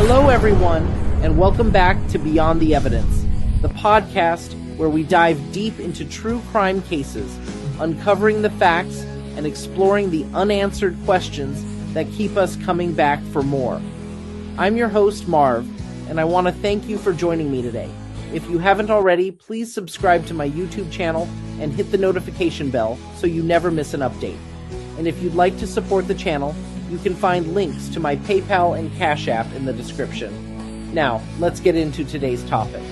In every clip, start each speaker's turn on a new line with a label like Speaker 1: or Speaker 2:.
Speaker 1: Hello, everyone, and welcome back to Beyond the Evidence, the podcast where we dive deep into true crime cases, uncovering the facts and exploring the unanswered questions that keep us coming back for more. I'm your host, Marv, and I want to thank you for joining me today. If you haven't already, please subscribe to my YouTube channel and hit the notification bell so you never miss an update. And if you'd like to support the channel, you can find links to my PayPal and Cash App in the description. Now, let's get into today's topic.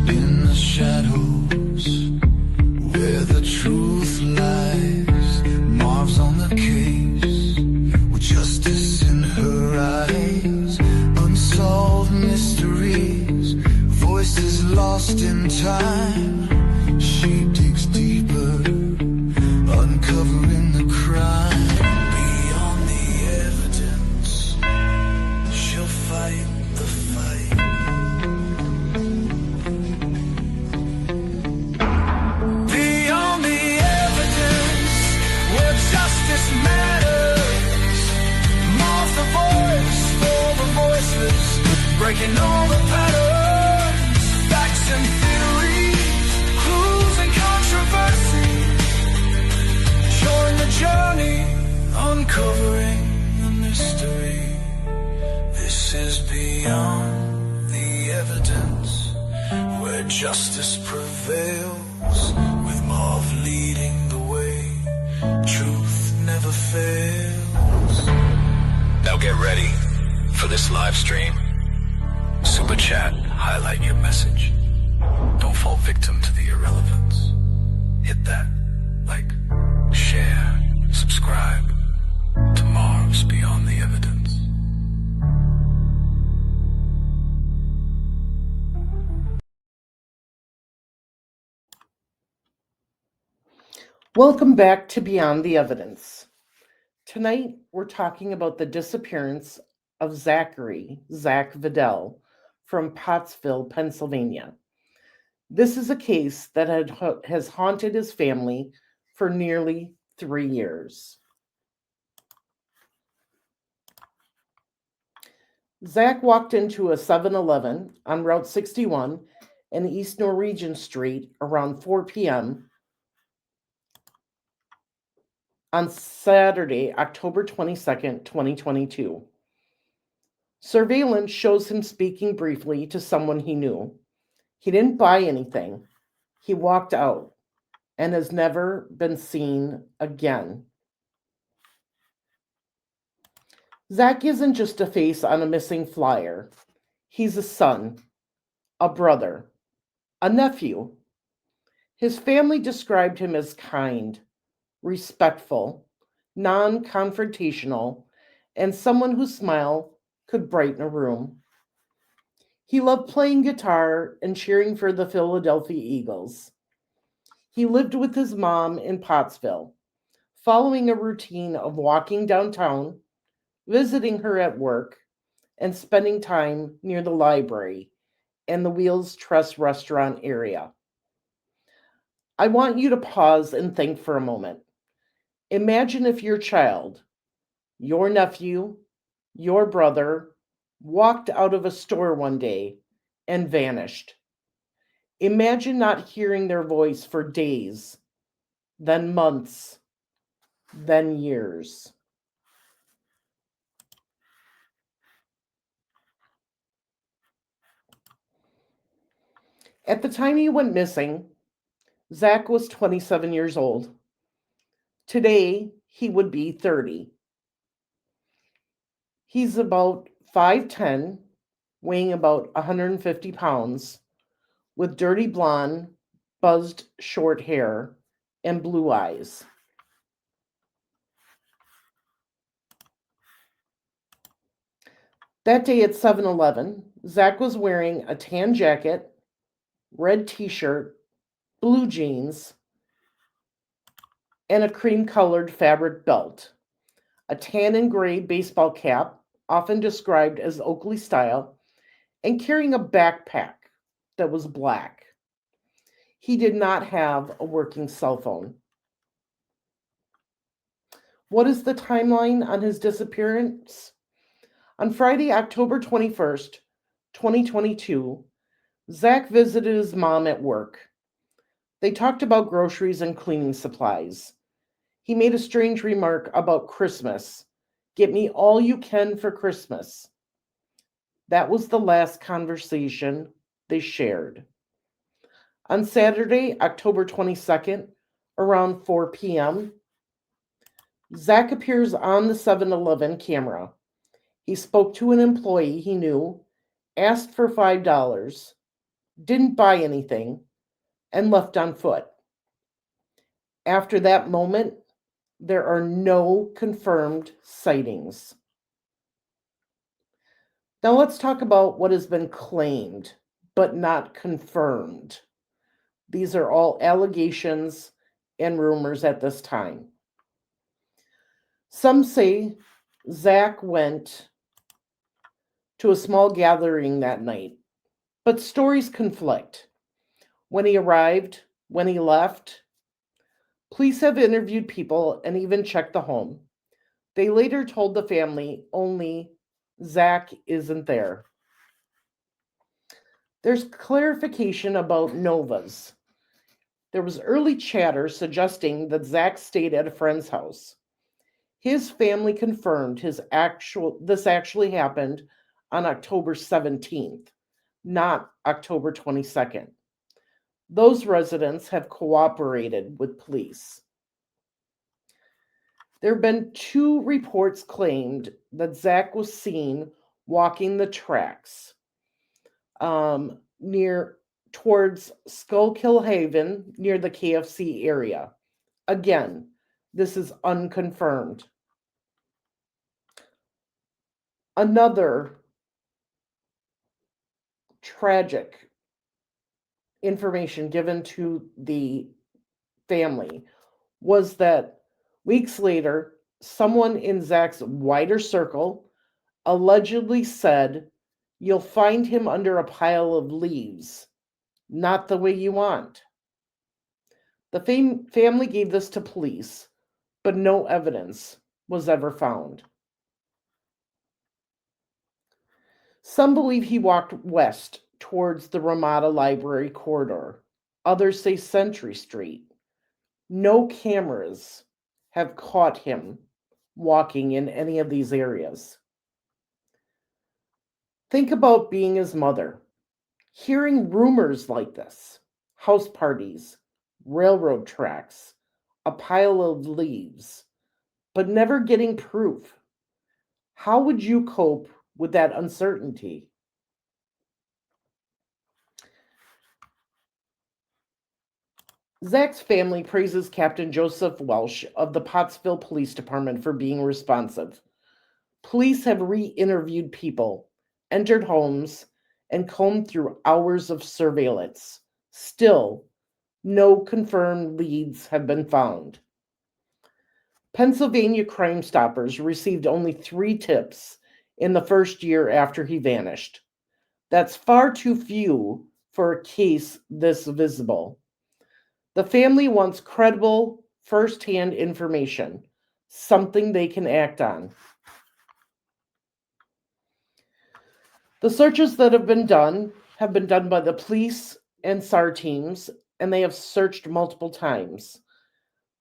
Speaker 2: In the shadows, where the truth lies, Marv's on the case, with justice in her eyes. Unsolved mysteries, voices lost in time. She digs deeper, uncovering the crime. Beyond the evidence, she'll fight the fight. Beyond the evidence, where justice matters. Marv's the voice for the voiceless, breaking all the patterns, facts and theories, clues and controversy. Join the journey, uncovering the mystery. This is Beyond the Evidence, where justice prevails, with Marv leading the way. Truth never fails. Now get ready for this live stream. Super chat, highlight your message. Don't fall victim to the irrelevance. Hit that like, share, subscribe to Marv's Beyond the Evidence.
Speaker 1: Welcome back to Beyond the Evidence. Tonight, we're talking about the disappearance of Zachary, Zach Vidal, from Pottsville, Pennsylvania. This is a case that has haunted his family for nearly 3 years. Zach walked into a 7-Eleven on Route 61 and East Norwegian Street around 4 p.m. on Saturday, October 22nd, 2022. Surveillance shows him speaking briefly to someone he knew. He didn't buy anything. He walked out and has never been seen again. Zach isn't just a face on a missing flyer. He's a son, a brother, a nephew. His family described him as kind, respectful, non-confrontational, and someone whose smile could brighten a room. He loved playing guitar and cheering for the Philadelphia Eagles. He lived with his mom in Pottsville, following a routine of walking downtown, visiting her at work, and spending time near the library and the Wheels Trust restaurant area. I want you to pause and think for a moment. Imagine if your child, your nephew, your brother, walked out of a store one day and vanished. Imagine not hearing their voice for days, then months, then years. At the time he went missing, Zach was 27 years old. Today, he would be 30. He's about 5'10", weighing about 150 pounds, with dirty blonde, buzzed short hair, and blue eyes. That day at 7-Eleven, Zach was wearing a tan jacket, red t-shirt, blue jeans, and a cream-colored fabric belt, a tan and gray baseball cap, often described as Oakley style, and carrying a backpack that was black. He did not have a working cell phone. What is the timeline on his disappearance? On Friday, October 21st, 2022, Zach visited his mom at work. They talked about groceries and cleaning supplies. He made a strange remark about Christmas. Get me all you can for Christmas. That was the last conversation they shared. On Saturday, October 22nd, around 4 p.m., Zach appears on the 7-Eleven camera. He spoke to an employee he knew, asked for $5, didn't buy anything, and left on foot. After that moment, there are no confirmed sightings. Now let's talk about what has been claimed, but not confirmed. These are all allegations and rumors at this time. Some say Zach went to a small gathering that night, but stories conflict. When he arrived, when he left, police have interviewed people and even checked the home. They later told the family only Zach isn't there. There's clarification about Novas. There was early chatter suggesting that Zach stayed at a friend's house. His family confirmed this actually happened on October 17th, not October 22nd. Those residents have cooperated with police. There have been 2 reports claimed that Zach was seen walking the tracks towards Schuylkill Haven near the KFC area. Again, this is unconfirmed. Another tragic information given to the family was that weeks later, someone in Zach's wider circle allegedly said, "You'll find him under a pile of leaves, not the way you want." The family gave this to police, but no evidence was ever found. Some believe he walked west towards the Ramada Library corridor. Others say Century Street. No cameras have caught him walking in any of these areas. Think about being his mother, hearing rumors like this: house parties, railroad tracks, a pile of leaves, but never getting proof. How would you cope with that uncertainty? Zach's family praises Captain Joseph Welsh of the Pottsville Police Department for being responsive. Police have re-interviewed people, entered homes, and combed through hours of surveillance. Still, no confirmed leads have been found. Pennsylvania Crime Stoppers received only 3 tips in the first year after he vanished. That's far too few for a case this visible. The family wants credible, first-hand information, something they can act on. The searches that have been done by the police and SAR teams, and they have searched multiple times.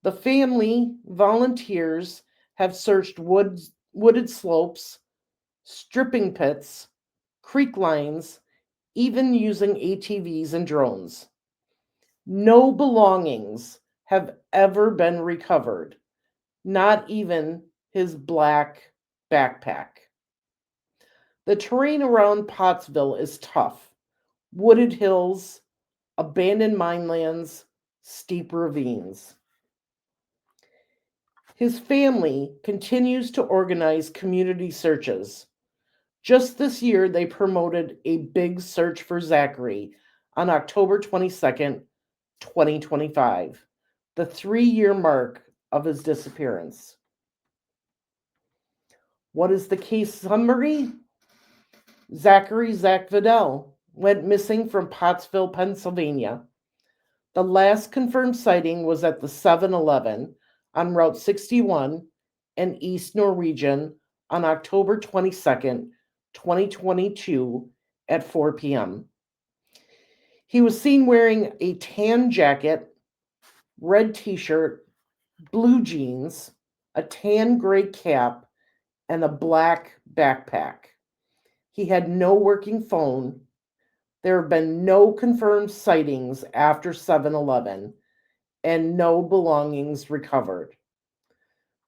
Speaker 1: The family volunteers have searched wooded slopes, stripping pits, creek lines, even using ATVs and drones. No belongings have ever been recovered, not even his black backpack. The terrain around Pottsville is tough: wooded hills, abandoned minelands, steep ravines. His family continues to organize community searches. Just this year, they promoted a big search for Zachary on October 22nd, 2025, the 3-year mark of his disappearance. What is the case summary? Zach Vidal went missing from Pottsville, Pennsylvania. The last confirmed sighting was at the 7-Eleven on Route 61 and East Norwegian on October 22nd, 2022 at 4 p.m. He was seen wearing a tan jacket, red t-shirt, blue jeans, a tan gray cap, and a black backpack. He had no working phone. There have been no confirmed sightings after 7-Eleven and no belongings recovered.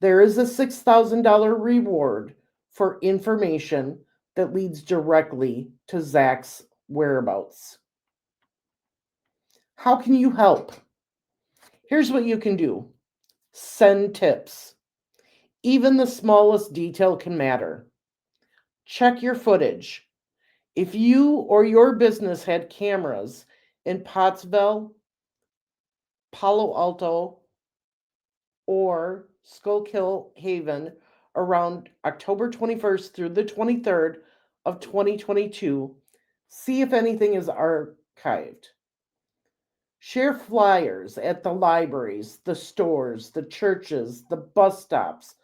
Speaker 1: There is a $6,000 reward for information that leads directly to Zach's whereabouts. How can you help? Here's what you can do. Send tips. Even the smallest detail can matter. Check your footage. If you or your business had cameras in Pottsville, Palo Alto, or Schuylkill Haven around October 21st through the 23rd of 2022, see if anything is archived. Share flyers at the libraries, the stores, the churches, the bus stops.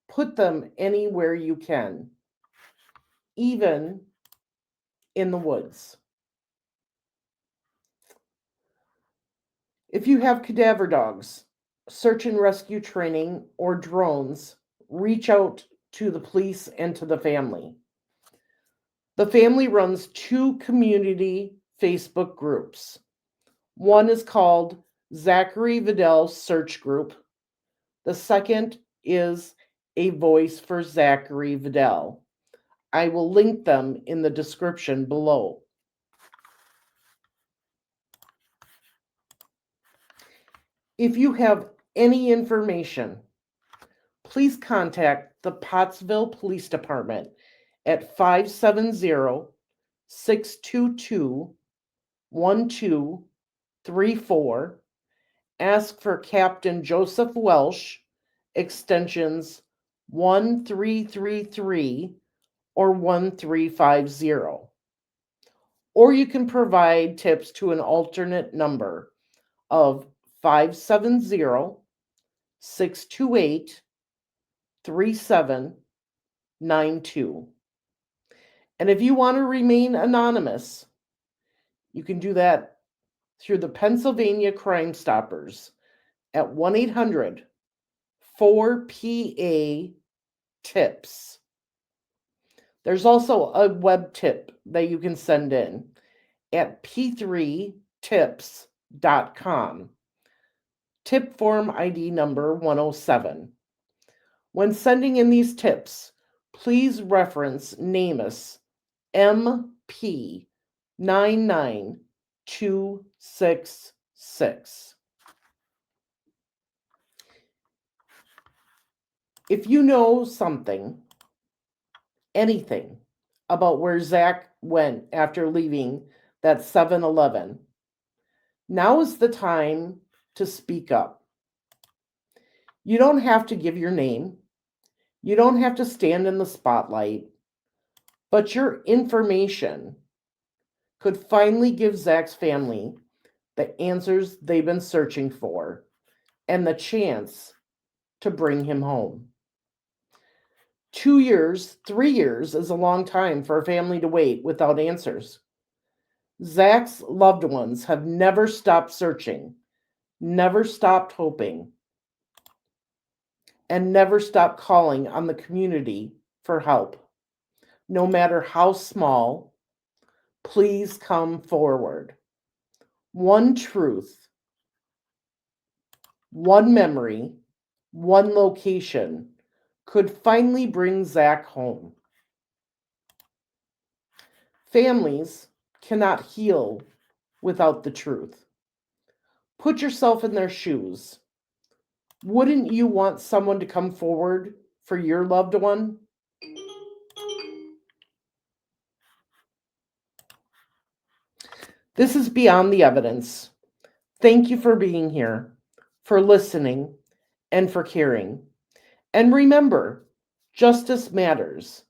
Speaker 1: Put them anywhere you can, even in the woods. If you have cadaver dogs, search and rescue training, or drones, reach out to the police and to the family. The family runs 2 community Facebook groups. One is called Zachary Vidal Search Group. The second is A Voice for Zachary Vidal. I will link them in the description below. If you have any information, please contact the Pottsville Police Department at 570-622-1234. Ask for Captain Joseph Welsh, extensions 1333 or 1350. Or you can provide tips to an alternate number of 570-628-3792. And if you want to remain anonymous, you can do through the Pennsylvania Crime Stoppers at 1-800-4PA-TIPS. There's also a web tip that you can send in at p3tips.com. Tip form ID number 107. When sending in these tips, please reference NamUs MP99266. If you know anything about where Zach went after leaving that 7-Eleven, now is the time to speak up. You don't have to give your name. You don't have to stand in the spotlight. But your information could finally give Zach's family the answers they've been searching for and the chance to bring him home. 2 years, 3 years is a long time for a family to wait without answers. Zach's loved ones have never stopped searching, never stopped hoping, and never stopped calling on the community for help. No matter how small, please come forward. One truth, one memory, one location could finally bring Zach home. Families cannot heal without the truth. Put yourself in their shoes. Wouldn't you want someone to come forward for your loved one? This is Beyond the Evidence. Thank you for being here, for listening, and for caring. And remember, justice matters.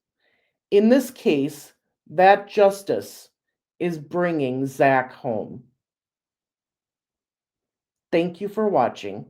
Speaker 1: In this case, that justice is bringing Zach home. Thank you for watching.